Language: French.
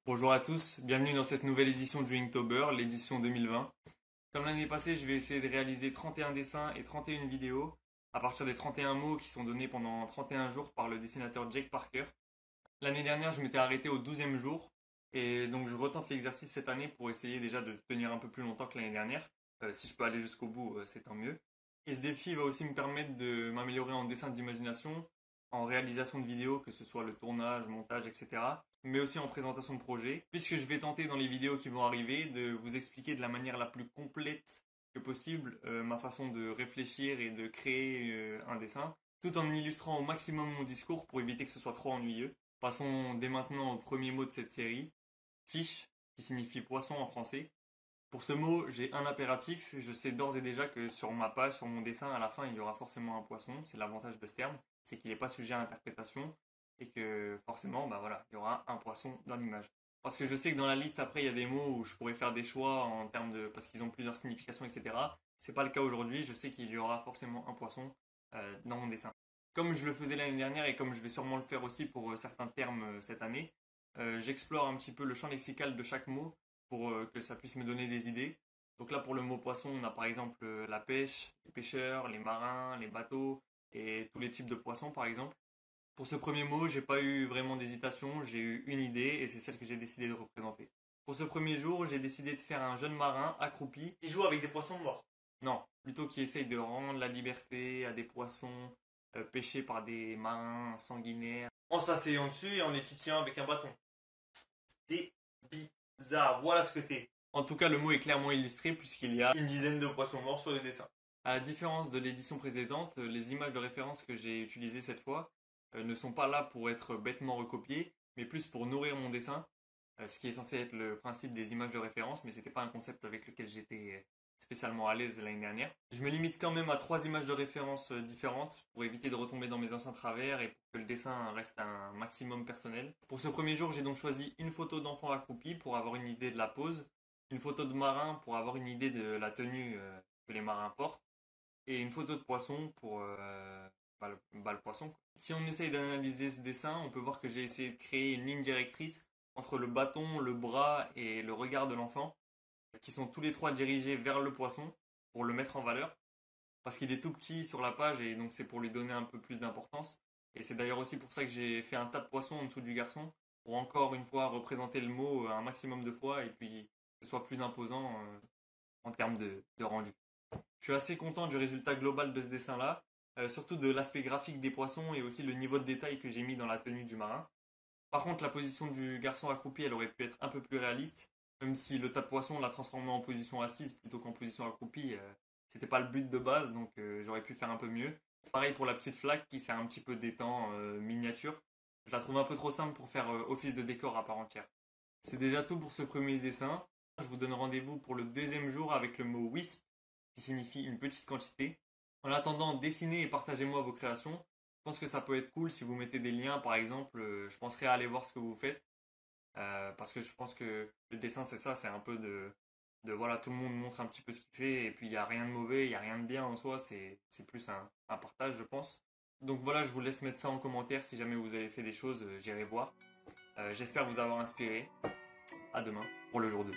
Bonjour à tous, bienvenue dans cette nouvelle édition du Inktober, l'édition 2020. Comme l'année passée, je vais essayer de réaliser 31 dessins et 31 vidéos à partir des 31 mots qui sont donnés pendant 31 jours par le dessinateur Jake Parker. L'année dernière, je m'étais arrêté au 12e jour et donc je retente l'exercice cette année pour essayer déjà de tenir un peu plus longtemps que l'année dernière. Si je peux aller jusqu'au bout, c'est tant mieux. Et ce défi va aussi me permettre de m'améliorer en dessin d'imagination, en réalisation de vidéos, que ce soit le tournage, montage, etc. Mais aussi en présentation de projet, puisque je vais tenter dans les vidéos qui vont arriver de vous expliquer de la manière la plus complète que possible ma façon de réfléchir et de créer un dessin, tout en illustrant au maximum mon discours pour éviter que ce soit trop ennuyeux. Passons dès maintenant au premier mot de cette série, fiche, qui signifie poisson en français. Pour ce mot, j'ai un impératif. Je sais d'ores et déjà que sur ma page, sur mon dessin, à la fin, il y aura forcément un poisson. C'est l'avantage de ce terme, c'est qu'il n'est pas sujet à interprétation et que forcément, bah voilà, il y aura un poisson dans l'image. Parce que je sais que dans la liste, après, il y a des mots où je pourrais faire des choix en termes de, parce qu'ils ont plusieurs significations, etc. C'est pas le cas aujourd'hui. Je sais qu'il y aura forcément un poisson dans mon dessin. Comme je le faisais l'année dernière et comme je vais sûrement le faire aussi pour certains termes cette année, j'explore un petit peu le champ lexical de chaque mot pour que ça puisse me donner des idées. Donc là, pour le mot poisson, on a par exemple la pêche, les pêcheurs, les marins, les bateaux et tous les types de poissons par exemple. Pour ce premier mot, j'ai pas eu vraiment d'hésitation, j'ai eu une idée et c'est celle que j'ai décidé de représenter. Pour ce premier jour, j'ai décidé de faire un jeune marin accroupi qui joue avec des poissons morts. Non, plutôt qui essaye de rendre la liberté à des poissons pêchés par des marins sanguinaires en s'asseyant dessus et en les titillant avec un bâton. Des bizarre, voilà ce que t'es. En tout cas, le mot est clairement illustré puisqu'il y a une dizaine de poissons morts sur le dessin. À la différence de l'édition précédente, les images de référence que j'ai utilisées cette fois ne sont pas là pour être bêtement recopiées, mais plus pour nourrir mon dessin, ce qui est censé être le principe des images de référence, mais c'était pas un concept avec lequel j'étais spécialement à l'aise l'année dernière. Je me limite quand même à 3 images de référence différentes pour éviter de retomber dans mes anciens travers et pour que le dessin reste un maximum personnel. Pour ce premier jour, j'ai donc choisi une photo d'enfant accroupi pour avoir une idée de la pose, une photo de marin pour avoir une idée de la tenue que les marins portent, et une photo de poisson pour le poisson. Si on essaye d'analyser ce dessin, on peut voir que j'ai essayé de créer une ligne directrice entre le bâton, le bras et le regard de l'enfant, qui sont tous les trois dirigés vers le poisson pour le mettre en valeur, parce qu'il est tout petit sur la page et donc c'est pour lui donner un peu plus d'importance. Et c'est d'ailleurs aussi pour ça que j'ai fait un tas de poissons en dessous du garçon, pour encore une fois représenter le mot un maximum de fois et puis que ce soit plus imposant en termes de rendu. Je suis assez content du résultat global de ce dessin-là, surtout de l'aspect graphique des poissons et aussi le niveau de détail que j'ai mis dans la tenue du marin. Par contre, la position du garçon accroupi, elle aurait pu être un peu plus réaliste, même si le tas de poissons l'a transformé en position assise plutôt qu'en position accroupie. C'était pas le but de base, donc j'aurais pu faire un peu mieux. Pareil pour la petite flaque qui sert un petit peu d'étang miniature. Je la trouve un peu trop simple pour faire office de décor à part entière. C'est déjà tout pour ce premier dessin. Je vous donne rendez-vous pour le deuxième jour avec le mot wisp, qui signifie une petite quantité. En attendant, dessinez et partagez-moi vos créations. Je pense que ça peut être cool si vous mettez des liens, par exemple. Je penserai à aller voir ce que vous faites. Parce que je pense que le dessin, c'est ça, c'est un peu de voilà, tout le monde montre un petit peu ce qu'il fait. Et puis, il n'y a rien de mauvais, il n'y a rien de bien en soi. C'est plus un partage, je pense. Donc voilà, je vous laisse mettre ça en commentaire. Si jamais vous avez fait des choses, j'irai voir. J'espère vous avoir inspiré. À demain pour le jour 2.